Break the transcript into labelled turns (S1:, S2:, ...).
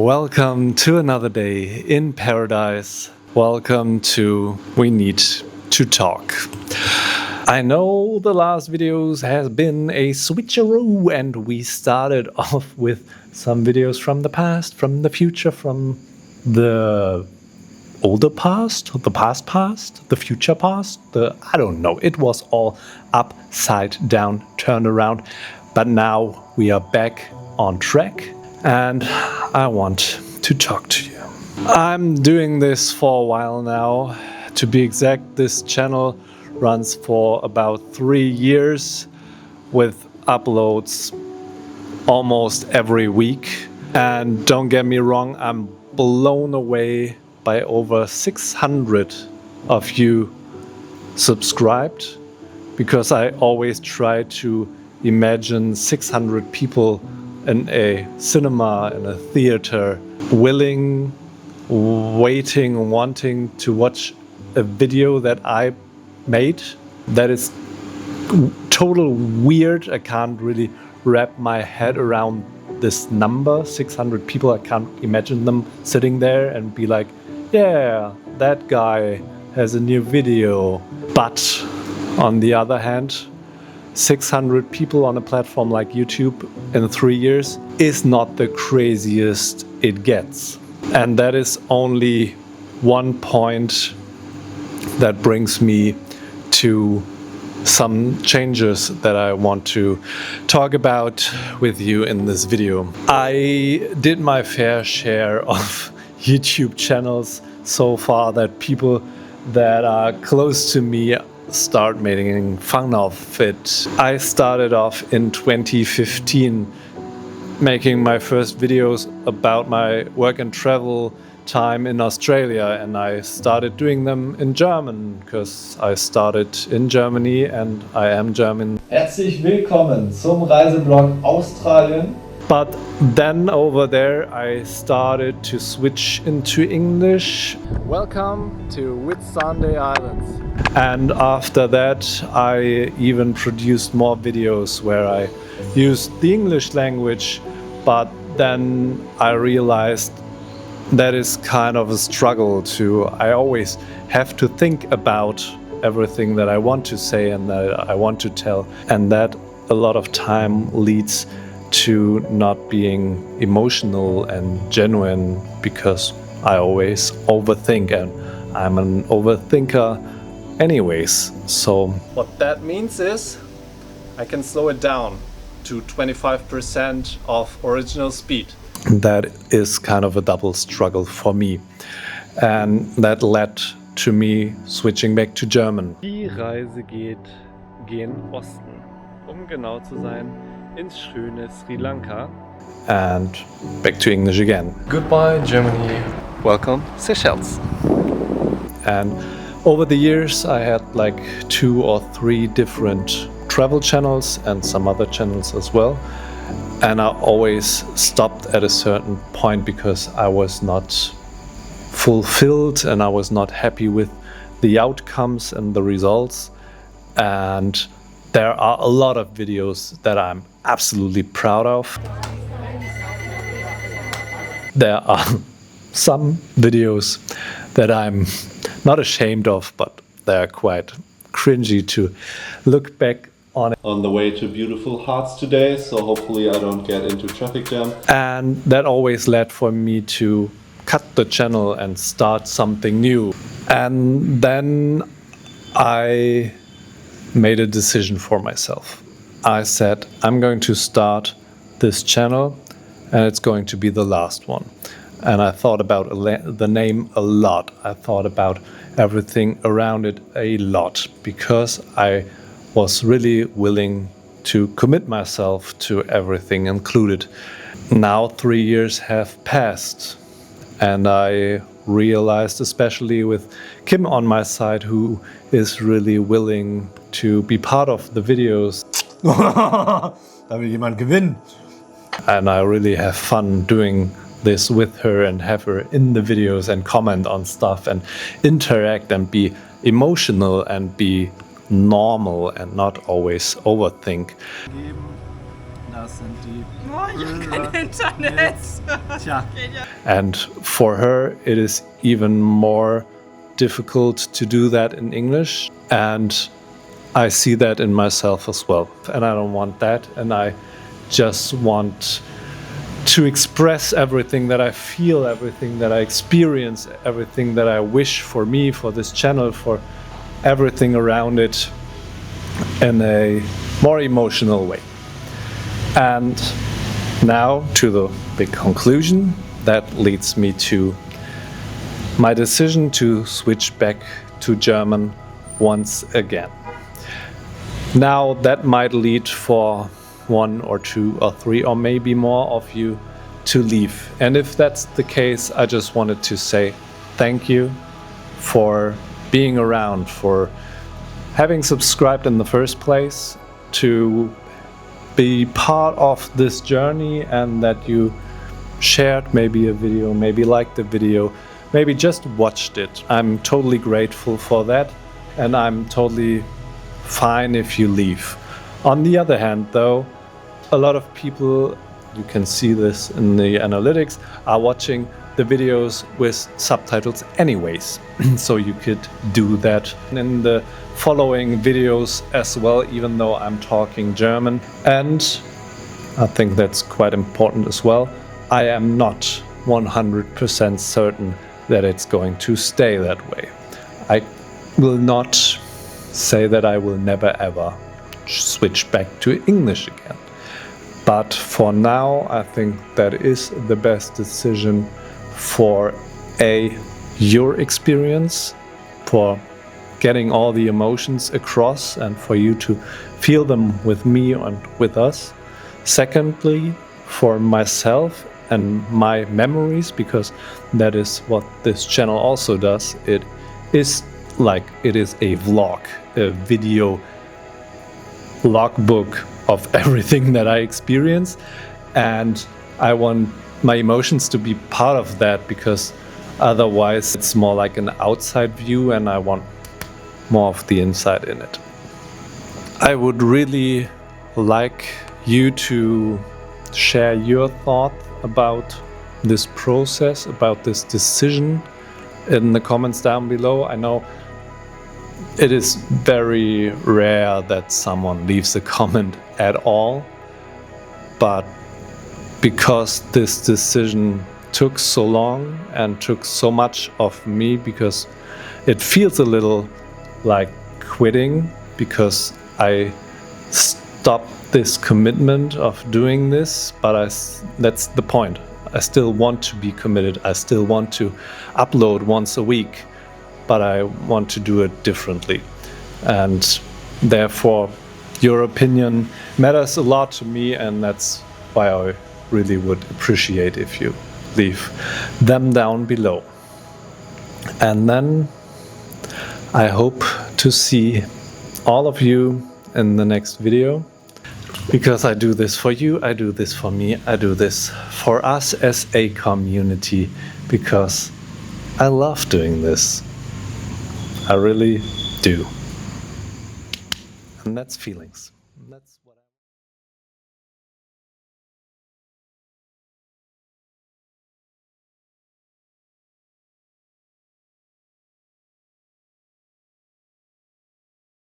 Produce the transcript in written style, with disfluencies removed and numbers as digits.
S1: Welcome to another day in paradise. Welcome to We Need to Talk. I know the last videos has been a switcheroo and we started off with some videos from the past, from the future, from the older past, the past, the future past, I don't know. It was all upside down, turned around. But now we are back on track and I want to talk to you. I'm doing this for a while now. To be exact, this channel runs for about 3 years with uploads almost every week. And don't get me wrong, I'm blown away by over 600 of you subscribed, because I always try to imagine 600 people in a cinema, in a theater, willing, waiting, wanting to watch a video that I made. That is total weird. I can't really wrap my head around this number, 600 people. I can't imagine them sitting there and be like, yeah, that guy has a new video. But on the other hand, 600 people on a platform like YouTube in 3 years is not the craziest it gets. And that is only one point that brings me to some changes that I want to talk about with you in this video. I did my fair share of YouTube channels so far that people that are close to me start making fun of it. I started off in 2015 making my first videos about my work and travel time in Australia, and I started doing them in German because I started in Germany and I am German.
S2: Herzlich willkommen zum Reiseblog Australien.
S1: But then over there I started to switch into English. Welcome to Whitsunday Islands. And after that I even produced more videos where I used the English language, but then I realized that is kind of a struggle to, I always have to think about everything that I want to say and that I want to tell, and that a lot of time leads to not being emotional and genuine, because I always overthink, and I'm an overthinker anyways. So what that means is I can slow it down to 25% of original speed. That is kind of a double struggle for me, and that led to me switching back to German. Die Reise geht gen Osten, genau zu sein, ins schöne Sri Lanka. And back to English again.
S2: Goodbye Germany.
S1: Welcome Seychelles. And over the years I had like 2 or 3 different travel channels and some other channels as well. And I always stopped at a certain point because I was not fulfilled and I was not happy with the outcomes and the results. And there are a lot of videos that I'm absolutely proud of. There are some videos that I'm not ashamed of, but they're quite cringy to look back on the way to beautiful Hearts today, so hopefully I don't get into traffic jam. And that always led for me to cut the channel and start something new. And then I made a decision for myself. I said, I'm going to start this channel and it's going to be the last one. And I thought about the name a lot. I thought about everything around it a lot, because I was really willing to commit myself to everything included. Now 3 years have passed and I realized, especially with Kim on my side, who is really willing to be part of the videos.
S2: Da will jemand gewinnen.
S1: And I really have fun doing this with her and have her in the videos and comment on stuff and interact and be emotional and be normal and not always overthink.
S2: Das sind die.
S3: Oh, ich habe kein Internet.
S2: Tja.
S1: And for her, it is even more difficult to do that in English. And I see that in myself as well. And I don't want that. And I just want to express everything that I feel, everything that I experience, everything that I wish for me, for this channel, for everything around it in a more emotional way. And now to the big conclusion that leads me to my decision to switch back to German once again. Now that might lead for 1 or 2 or 3 or maybe more of you to leave. And if that's the case, I just wanted to say thank you for being around, for having subscribed in the first place, to be part of this journey, and that you shared maybe a video, maybe liked the video, maybe just watched it. I'm totally grateful for that, and I'm totally fine if you leave. On the other hand, though, a lot of people, you can see this in the analytics, are watching the videos with subtitles anyways. So you could do that in the following videos as well, even though I'm talking German. And I think that's quite important as well. I am not 100% certain that it's going to stay that way. I will not say that I will never ever switch back to English again. But for now, I think that is the best decision for your experience, for getting all the emotions across and for you to feel them with me and with us. Secondly, for myself and my memories, because that is what this channel also does. It is a vlog, a video logbook of everything that I experience, and I want my emotions to be part of that, because otherwise it's more like an outside view and I want more of the inside in it. I would really like you to share your thought about this process, about this decision, in the comments down below. I know it is very rare that someone leaves a comment at all, but because this decision took so long and took so much of me, because it feels a little like quitting, because I stopped this commitment of doing this, but that's the point. I still want to be committed. I still want to upload once a week, but I want to do it differently. And therefore, your opinion matters a lot to me, and that's why I really would appreciate if you leave them down below. And then I hope to see all of you in the next video, because I do this for you, I do this for me, I do this for us as a community, because I love doing this. I really do. And that's feelings. That's what